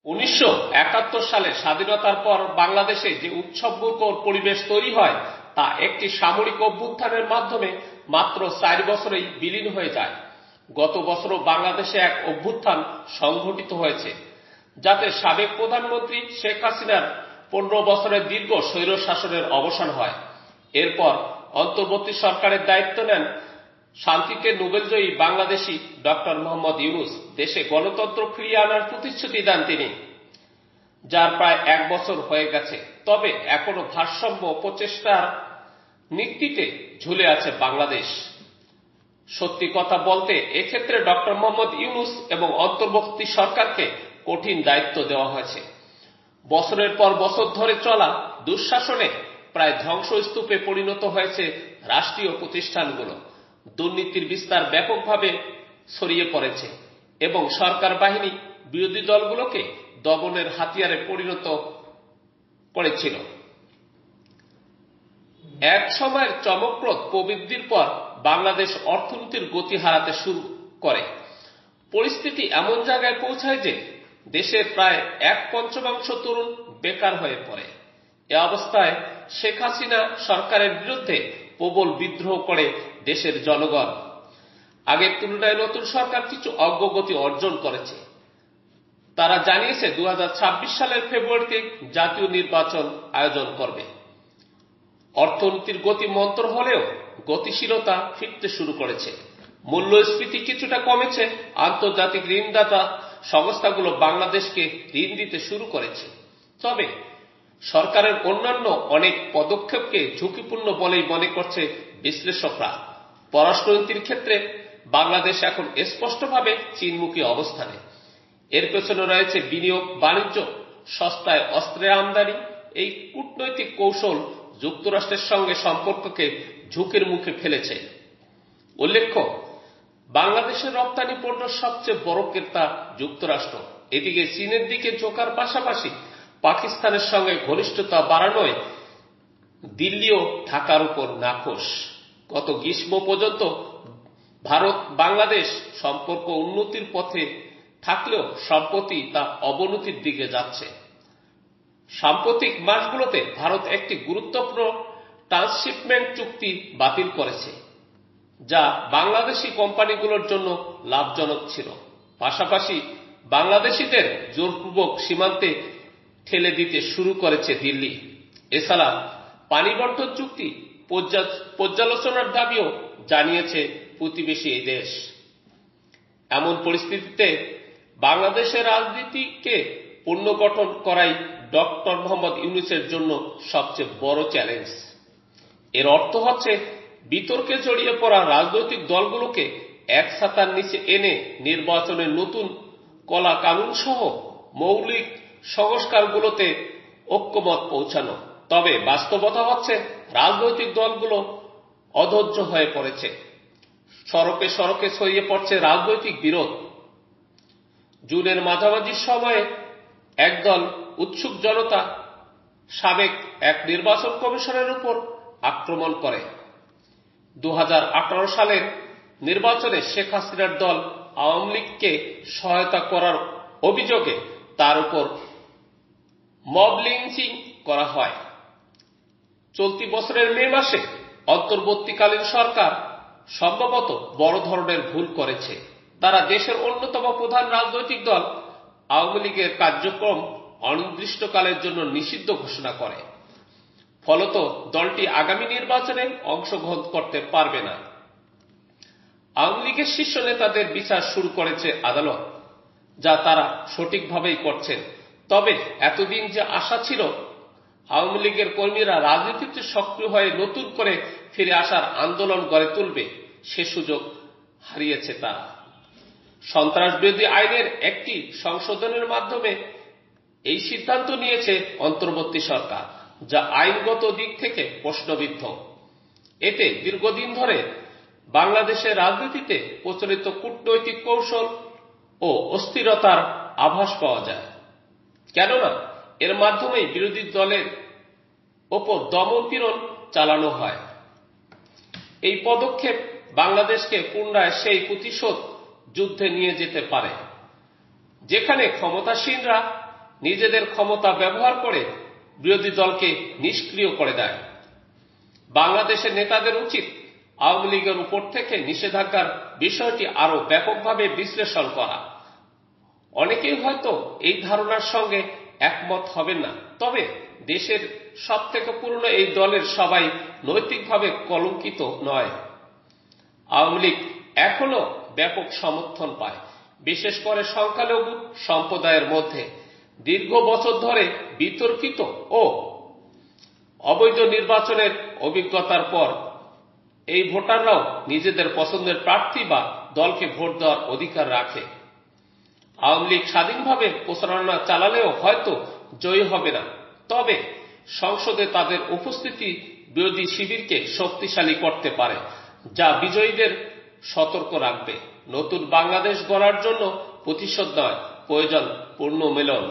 1971 সালে স্বাধীনতার পর বাংলাদেশে যে উৎসবমুখর পরিবেশ তৈরি হয় তা একটি সামরিক অভ্যুত্থানের মাধ্যমে মাত্র 4 বছরেই বিলীন হয়ে যায়। গত বছরও বাংলাদেশে এক অভ্যুত্থান সংঘটিত হয়েছে, যাতে সাবেক প্রধানমন্ত্রী শেখ হাসিনার 15 বছরের দীর্ঘ স্বৈরশাসনের অবসান হয়। এরপর অন্তর্বর্তী সরকারের দায়িত্ব নেন শান্তিতে নোবেলজয়ী বাংলাদেশি ডক্টর মোহাম্মদ ইউনূস। দেশে গণতন্ত্র ফিরিয়ে আনার প্রতিশ্রুতি দেন তিনি, যার প্রায় 1 বছর হয়ে গেছে। তবে এখনো ভারসাম্য প্রচেষ্টার নিক্তিতে ঝুলে আছে বাংলাদেশ। সত্যি কথা বলতে এক্ষেত্রে ডক্টর মোহাম্মদ ইউনূস এবং অন্তর্বর্তী সরকারকে কঠিন দায়িত্ব দেওয়া হয়েছে। বছরের পর বছর ধরে চলা দুঃশাসনে প্রায় ধ্বংসস্তূপে পরিণত হয়েছে রাষ্ট্রীয় প্রতিষ্ঠানগুলো। দুর্নীতির বিস্তার ব্যাপকভাবে ছড়িয়ে পড়েছে এবং সরকার বাহিনী বিরোধী দলগুলোকে দমনের হাতিয়ারে পরিণত করেছিল। এক সময়ের চমকপ্রদ প্রবৃদ্ধির পর বাংলাদেশ অর্থনীতির গতি হারাতে শুরু করে। পরিস্থিতি এমন জায়গায় পৌঁছায় যে দেশের প্রায় 1/5 তরুণ বেকার হয়ে পড়ে। এ অবস্থায় শেখ হাসিনা সরকারের বিরুদ্ধে প্রবল বিদ্রোহ করে দেশের জনগণ। আগের তুলনায় নতুন সরকার কিছু অগ্রগতি অর্জন করেছে। তারা জানিয়েছে 2026 সালের ফেব্রুয়ারিতে জাতীয় নির্বাচন আয়োজন করবে। অর্থনীতির গতি মন্থর হলেও গতিশীলতা ফিরতে শুরু করেছে। মূল্যস্ফীতি কিছুটা কমেছে। আন্তর্জাতিক ঋণদাতা সংস্থাগুলো বাংলাদেশকে ঋণ দিতে শুরু করেছে। তবে সরকারের অন্যান্য অনেক পদক্ষেপকে ঝুঁকিপূর্ণ বলেই মনে করছে বিশ্লেষকরা। পররাষ্ট্রনীতির ক্ষেত্রে বাংলাদেশ এখন স্পষ্টভাবে চীনমুখী অবস্থানে। এর পেছনে রয়েছে বিনিয়োগ, বাণিজ্য, সস্তায় অস্ত্রের আমদানি। এই কূটনৈতিক কৌশল যুক্তরাষ্ট্রের সঙ্গে সম্পর্ককে ঝুঁকির মুখে ফেলেছে। উল্লেখ্য, বাংলাদেশের রপ্তানি পণ্য সবচেয়ে বড় ক্রেতা যুক্তরাষ্ট্র। এদিকে চীনের দিকে ঝোঁকার পাশাপাশি পাকিস্তানের সঙ্গে ঘনিষ্ঠতা বাড়ানোয় দিল্লিও ঢাকার উপর নাখোশ। গত গ্রীষ্ম পর্যন্ত ভারত বাংলাদেশ সম্পর্ক উন্নতির পথে থাকলেও সম্প্রতি তা অবনতির দিকে যাচ্ছে। সাম্প্রতিক মাসগুলোতে ভারত একটি গুরুত্বপূর্ণ ট্রান্সশিপমেন্ট চুক্তি বাতিল করেছে, যা বাংলাদেশি কোম্পানিগুলোর জন্য লাভজনক ছিল। পাশাপাশি বাংলাদেশিদের জোরপূর্বক সীমান্তে ঠেলে দিতে শুরু করেছে দিল্লি। এছাড়া পানি বণ্টন চুক্তি পর্যালোচনার দাবিও জানিয়েছে প্রতিবেশী এই দেশ। এমন পরিস্থিতিতে বাংলাদেশের রাজনীতিকে পুনর্গঠন করাই ডক্টর মোহাম্মদ ইউনূসের জন্য সবচেয়ে বড় চ্যালেঞ্জ। এর অর্থ হচ্ছে বিতর্কে জড়িয়ে পড়া রাজনৈতিক দলগুলোকে এক ছাতার নিচে এনে নির্বাচনের নতুন কলা কানুন সহ মৌলিক সংস্কারগুলোতে ঐক্যমত পৌঁছানো। তবে বাস্তবতা হচ্ছে রাজনৈতিক দলগুলো অধৈর্য হয়ে পড়েছে। সড়কে সড়কে ছড়িয়ে পড়ছে রাজনৈতিক বিরোধ। জুনের মাঝামাঝি সময়ে একদল উৎসুক জনতা সাবেক এক নির্বাচন কমিশনের উপর আক্রমণ করে। 2018 সালের নির্বাচনে শেখ হাসিনার দল আওয়ামী লীগকে সহায়তা করার অভিযোগে তার উপর মব লিঞ্চিং করা হয়। চলতি বছরের মে মাসে অন্তর্বর্তীকালীন সরকার সম্ভবত বড় ধরনের ভুল করেছে। তারা দেশের অন্যতম প্রধান রাজনৈতিক দল আওয়ামী লীগের কার্যক্রম অনির্দিষ্টকালের জন্য নিষিদ্ধ ঘোষণা করে। ফলত দলটি আগামী নির্বাচনে অংশগ্রহণ করতে পারবে না। আওয়ামী লীগের শীর্ষ নেতাদের বিচার শুরু করেছে আদালত, যা তারা সঠিকভাবেই করছেন। তবে এতদিন যে আশা ছিল আওয়ামী লীগের কর্মীরা রাজনীতিতে সক্রিয় হয়ে নতুন করে ফিরে আসার আন্দোলন গড়ে তুলবে, সে সুযোগ হারিয়েছে তারা। সন্ত্রাসবিরোধী আইনের একটি সংশোধনের মাধ্যমে এই সিদ্ধান্ত নিয়েছে অন্তর্বর্তী সরকার, যা আইনগত দিক থেকে প্রশ্নবিদ্ধ। এতে দীর্ঘদিন ধরে বাংলাদেশের রাজনীতিতে প্রচলিত কূটনৈতিক কৌশল ও অস্থিরতার আভাস পাওয়া যায়। কেননা এর মাধ্যমেই বিরোধী দলের ওপর দমন-পীড়ন চালানো হয়। এই পদক্ষেপ বাংলাদেশকে পুনরায় সেই প্রতিশোধ যুদ্ধে নিয়ে যেতে পারে, যেখানে ক্ষমতাসীনরা নিজেদের ক্ষমতা ব্যবহার করে বিরোধী দলকে নিষ্ক্রিয় করে দেয়। বাংলাদেশের নেতাদের উচিত আওয়ামী লীগের উপর থেকে নিষেধাজ্ঞার বিষয়টি আরো ব্যাপকভাবে বিশ্লেষণ করা। অনেকেই হয়তো এই ধারণার সঙ্গে একমত হবেন না, তবে দেশের সবথেকে পুরনো এই দলের সবাই নৈতিকভাবে কলঙ্কিত নয়। আওয়ামী লীগ এখনো ব্যাপক সমর্থন পায়, বিশেষ করে সংখ্যালঘু সম্প্রদায়ের মধ্যে। দীর্ঘ বছর ধরে বিতর্কিত ও অবৈধ নির্বাচনের অভিজ্ঞতার পর এই ভোটাররাও নিজেদের পছন্দের প্রার্থী বা দলকে ভোট দেওয়ার অধিকার রাখে। আওয়ামী লীগ স্বাধীনভাবে প্রচারণা চালালেও হয়তো জয়ী হবে না, তবে সংসদে তাদের উপস্থিতি বিরোধী শিবিরকে শক্তিশালী করতে পারে, যা বিজয়ীদের সতর্ক রাখবে। নতুন বাংলাদেশ গড়ার জন্য প্রতিশোধ নয়, প্রয়োজন পুনর্মিলন।